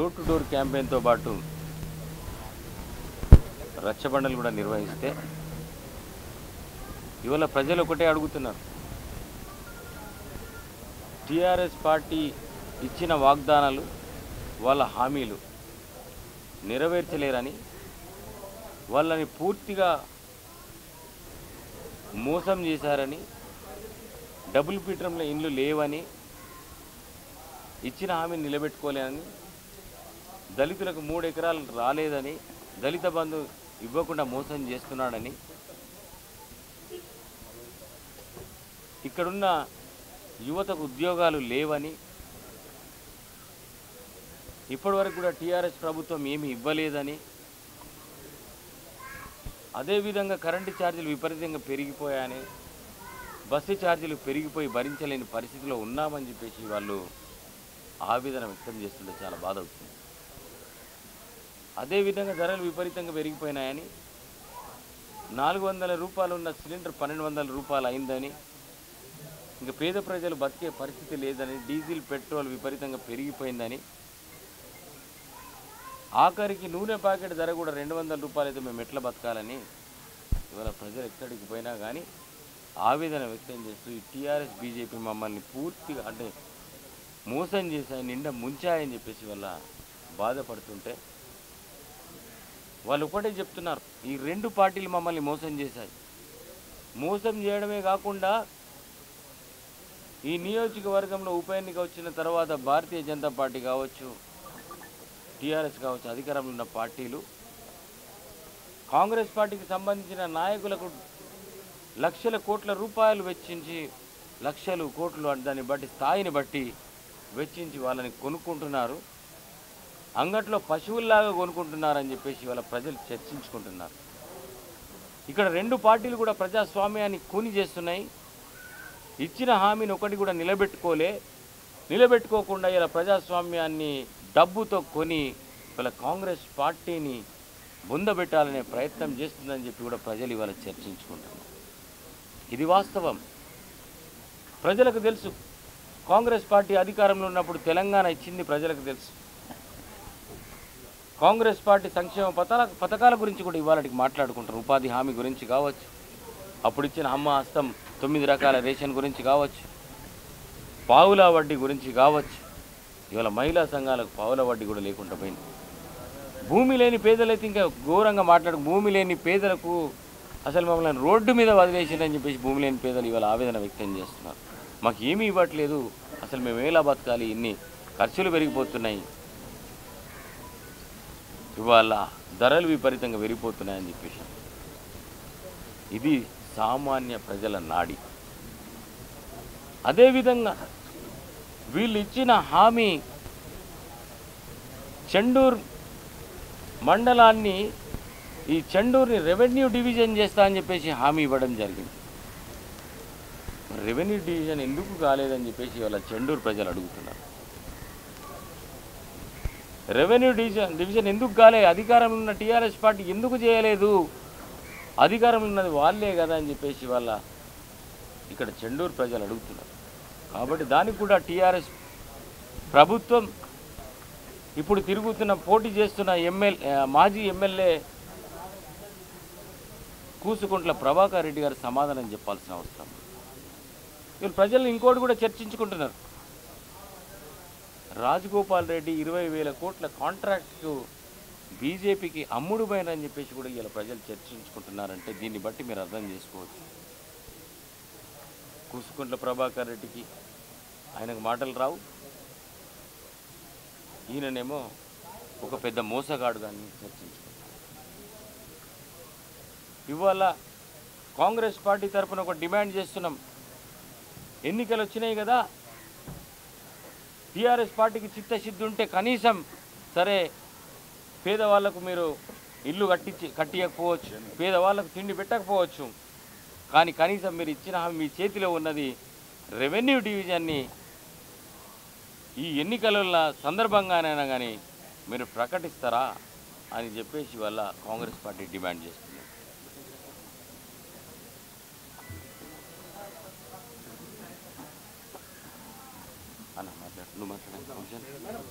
Door to door క్యాంపెయిన్తో పాటు రచ్చబండలు కూడా నిర్వహిస్తే ఇవాళ ప్రజలు ఒకటే అడుగుతున్నారు. టీఆర్ఎస్ పార్టీ ఇచ్చిన వాగ్దానాలు, వాళ్ళ హామీలు నెరవేర్చలేరని, వాళ్ళని పూర్తిగా మోసం చేశారని, డబుల్ బెడ్రూమ్ల ఇండ్లు లేవని, ఇచ్చిన హామీని నిలబెట్టుకోలేదని, దళితులకు 3 ఎకరాలు రాలేదని, దళిత బంధు ఇవ్వకుండా మోసం చేస్తున్నాడని, ఇక్కడున్న యువతకు ఉద్యోగాలు లేవని, ఇప్పటివరకు కూడా టీఆర్ఎస్ ప్రభుత్వం ఏమీ ఇవ్వలేదని, అదేవిధంగా కరెంటు ఛార్జీలు విపరీతంగా పెరిగిపోయాయని, బస్సు ఛార్జీలు పెరిగిపోయి భరించలేని పరిస్థితిలో ఉన్నామని చెప్పేసి వాళ్ళు ఆవేదన వ్యక్తం చేస్తుంటే చాలా బాధ అవుతుంది. అదేవిధంగా ధరలు విపరీతంగా పెరిగిపోయినాయని, 400 రూపాయలు ఉన్న సిలిండర్ 1200 రూపాయలు అయిందని, ఇంకా పేద ప్రజలు బతికే పరిస్థితి లేదని, డీజిల్ పెట్రోల్ విపరీతంగా పెరిగిపోయిందని, ఆఖరికి నూనె ప్యాకెట్ ధర కూడా 200 రూపాయలు అయితే మేము ఎట్లా బతకాలని ఇవాళ ప్రజలు ఎక్కడికి పోయినా కానీ ఆవేదన వ్యక్తం చేస్తూ ఈ టీఆర్ఎస్ బీజేపీ మమ్మల్ని పూర్తిగా అంటే మోసం చేశాయి, నిండా ముంచాయని చెప్పేసి వాళ్ళ బాధపడుతుంటే వాళ్ళు ఒకటే చెప్తున్నారు, ఈ 2 పార్టీలు మమ్మల్ని మోసం చేశాయి. మోసం చేయడమే కాకుండా ఈ నియోజకవర్గంలో ఉప ఎన్నిక వచ్చిన తర్వాత భారతీయ జనతా పార్టీ కావచ్చు, టీఆర్ఎస్ కావచ్చు, అధికారంలో ఉన్న పార్టీలు కాంగ్రెస్ పార్టీకి సంబంధించిన నాయకులకు లక్షల కోట్ల రూపాయలు వెచ్చించి, లక్షలు కోట్లు దాన్ని బట్టి స్థాయిని బట్టి వెచ్చించి వాళ్ళని కొనుక్కుంటున్నారు, అంగట్లో పశువుల్లాగా కొనుక్కుంటున్నారని చెప్పేసి వాళ్ళ ప్రజలు చర్చించుకుంటున్నారు. ఇక్కడ 2 పార్టీలు కూడా ప్రజాస్వామ్యాన్ని కూని చేస్తున్నాయి. ఇచ్చిన హామీని ఒకటి కూడా నిలబెట్టుకోకుండా ఇలా ప్రజాస్వామ్యాన్ని డబ్బుతో కొని ఇలా కాంగ్రెస్ పార్టీని బొందబెట్టాలనే ప్రయత్నం చేస్తుందని చెప్పి కూడా ప్రజలు ఇవాళ చర్చించుకుంటున్నారు. ఇది వాస్తవం. ప్రజలకు తెలుసు, కాంగ్రెస్ పార్టీ అధికారంలో ఉన్నప్పుడు తెలంగాణ ఇచ్చింది ప్రజలకు తెలుసు. కాంగ్రెస్ పార్టీ సంక్షేమ పథకాల గురించి కూడా ఇవాళకి మాట్లాడుకుంటారు. ఉపాధి హామీ గురించి కావచ్చు, అప్పుడు ఇచ్చిన అమ్మ హస్తం 9 రకాల రేషన్ గురించి కావచ్చు, పావుల వడ్డీ గురించి కావచ్చు. ఇవాళ మహిళా సంఘాలకు పావుల వడ్డీ కూడా లేకుండా పోయింది. భూమి లేని పేదలైతే ఇంకా ఘోరంగా భూమి లేని పేదలకు అసలు మమ్మల్ని రోడ్డు మీద వదిలేసిందని చెప్పేసి భూమి లేని పేదలు ఇవాళ ఆవేదన వ్యక్తం చేస్తున్నారు. మాకు ఏమీ ఇవ్వట్లేదు, అసలు మేము ఎలా బతకాలి, ఇన్ని ఖర్చులు పెరిగిపోతున్నాయి, ఇవాళ ధరలు విపరీతంగా పెరిగిపోతున్నాయని చెప్పేసి. ఇది సామాన్య ప్రజల నాడి. అదేవిధంగా వీళ్ళు ఇచ్చిన హామీ చెండూరు మండలాన్ని, ఈ చెండూరుని రెవెన్యూ డివిజన్ చేస్తా అని చెప్పేసి హామీ ఇవ్వడం జరిగింది. రెవెన్యూ డివిజన్ ఎందుకు కాలేదని చెప్పేసి వాళ్ళ చెండూరు ప్రజలు అడుగుతున్నారు. రెవెన్యూ డివిజన్ ఎందుకు కాలే, అధికారంలో ఉన్న టీఆర్ఎస్ పార్టీ ఎందుకు చేయలేదు, అధికారంలో ఉన్నది వాళ్ళే కదా అని చెప్పేసి వాళ్ళ ఇక్కడ చెండూరు ప్రజలు అడుగుతున్నారు. కాబట్టి దానికి కూడా టీఆర్ఎస్ ప్రభుత్వం ఇప్పుడు తిరుగుతున్న పోటీ చేస్తున్న మాజీ ఎమ్మెల్యే కూసుకుంట్ల ప్రభాకర్ రెడ్డి గారు సమాధానం చెప్పాల్సిన అవసరం. వీళ్ళు ప్రజలు ఇంకోటి కూడా చర్చించుకుంటున్నారు. రాజగోపాల్ రెడ్డి 20,000 కోట్ల కాంట్రాక్ట్కు బీజేపీకి అమ్ముడు పోయినని చెప్పేసి కూడా ఇలా ప్రజలు చర్చించుకుంటున్నారంటే దీన్ని బట్టి మీరు అర్థం చేసుకోవచ్చు. కూసుకుంట్ల ప్రభాకర్ రెడ్డికి ఆయనకు మాటలు రావు, ఈయననేమో ఒక పెద్ద మోసగాడుగా చర్చించుకుంటారు. ఇవాళ కాంగ్రెస్ పార్టీ తరఫున ఒక డిమాండ్ చేస్తున్నాం. ఎన్నికలు వచ్చినాయి కదా, టీఆర్ఎస్ పార్టీకి చిత్తశుద్ధి ఉంటే కనీసం సరే పేదవాళ్లకు మీరు ఇల్లు కట్టియకపోవచ్చు, పేదవాళ్లకు తిండి పెట్టకపోవచ్చు, కానీ కనీసం మీరు ఇచ్చిన మీ చేతిలో ఉన్నది రెవెన్యూ డివిజన్ని ఈ ఎన్నికల సందర్భంగానైనా కానీ మీరు ప్రకటిస్తారా అని చెప్పేసి వల్ల కాంగ్రెస్ పార్టీ డిమాండ్ చేస్తుంది. అన్న మాట్లాడు, నువ్వు మాట్లాడు.